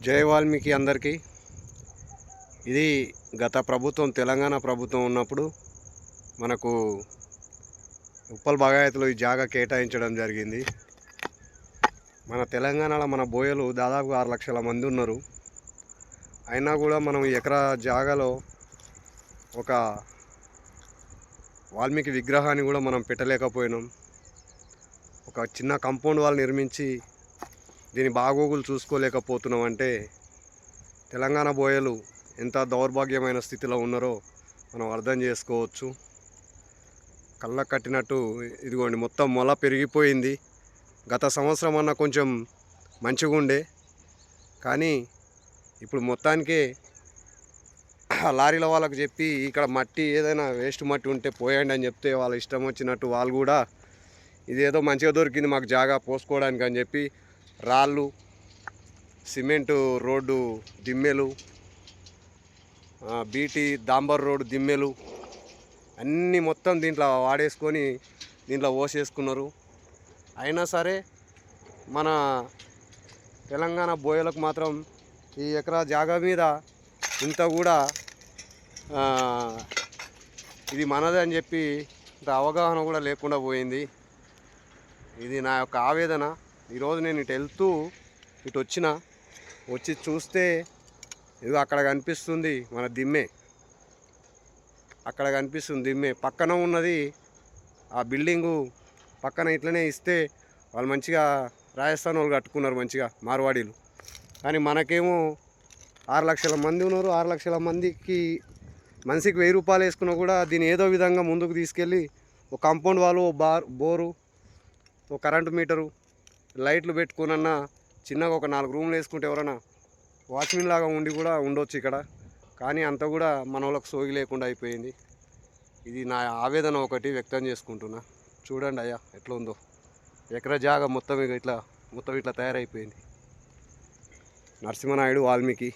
జై వాల్మీకి అందరికీ. ఇది గత ప్రభుత్వం తెలంగాణ ప్రభుత్వం ఉన్నప్పుడు మనకు ఉప్పల్ బగాయత్లో ఈ జాగా కేటాయించడం జరిగింది. మన తెలంగాణలో మన బోయలు దాదాపు 6 లక్షల మంది ఉన్నారు. అయినా కూడా మనం ఎకరా జాగాలో ఒక వాల్మీకి విగ్రహాన్ని కూడా మనం పెట్టలేకపోయినాం. ఒక చిన్న కాంపౌండ్ వాల్ నిర్మించి దీని బాగోగులు చూసుకోలేకపోతున్నాం. అంటే తెలంగాణ బోయలు ఎంత దౌర్భాగ్యమైన స్థితిలో ఉన్నారో మనం అర్థం చేసుకోవచ్చు. కళ్ళకు కట్టినట్టు ఇదిగోండి, మొత్తం మొల పెరిగిపోయింది. గత సంవత్సరం అన్న కొంచెం మంచిగా ఉండే, కానీ ఇప్పుడు మొత్తానికే లారీల వాళ్ళకు చెప్పి ఇక్కడ మట్టి ఏదైనా వేస్ట్ మట్టి ఉంటే పోయండి అని చెప్తే వాళ్ళ ఇష్టం వచ్చినట్టు వాళ్ళు కూడా ఇదేదో మంచిగా దొరికింది మాకు జాగా పోసుకోవడానికి అని చెప్పి రాళ్ళు, సిమెంటు రోడ్డు దిమ్మెలు, బీటీ డాంబర్ రోడ్డు దిమ్మెలు అన్నీ మొత్తం దీంట్లో వాడేసుకొని దీంట్లో పోసేసుకున్నారు. అయినా సరే మన తెలంగాణ బోయలకు మాత్రం ఈ ఎకరా జాగా మీద ఇంత కూడా ఇది మనదే అని చెప్పి ఇంత అవగాహన కూడా లేకుండా పోయింది. ఇది నా యొక్క ఆవేదన. ఈరోజు నేను ఇటు వచ్చి చూస్తే ఇది అక్కడ కనిపిస్తుంది మన దిమ్మె, అక్కడ కనిపిస్తుంది దిమ్మె. పక్కన ఉన్నది ఆ బిల్డింగు పక్కన ఇట్లనే ఇస్తే వాళ్ళు మంచిగా రాజస్థాన్ వాళ్ళు కట్టుకున్నారు మంచిగా మార్వాడీలు. కానీ మనకేమో 6 లక్షల మంది ఉన్నారు. 6 లక్షల మందికి మనిషికి 1000 రూపాయలు వేసుకున్నా కూడా దీన్ని ఏదో విధంగా ముందుకు తీసుకెళ్ళి ఒక కాంపౌండ్ వాళ్ళు, బోరు, ఒక కరెంటు మీటరు, లైట్లు పెట్టుకునన్నా చిన్నగా ఒక 4 రూమ్లు వేసుకుంటే ఎవరైనా వాచ్మెన్ లాగా ఉండి కూడా ఉండొచ్చు ఇక్కడ. కానీ అంతా కూడా మన వాళ్ళకి సోగి లేకుండా అయిపోయింది. ఇది నా ఆవేదన ఒకటి వ్యక్తం చేసుకుంటున్నా. చూడండి అయ్యా ఎట్లా ఉందో ఎకరా జాగా మొత్తం ఇట్లా తయారైపోయింది. నరసింహనాయుడు వాల్మీకి.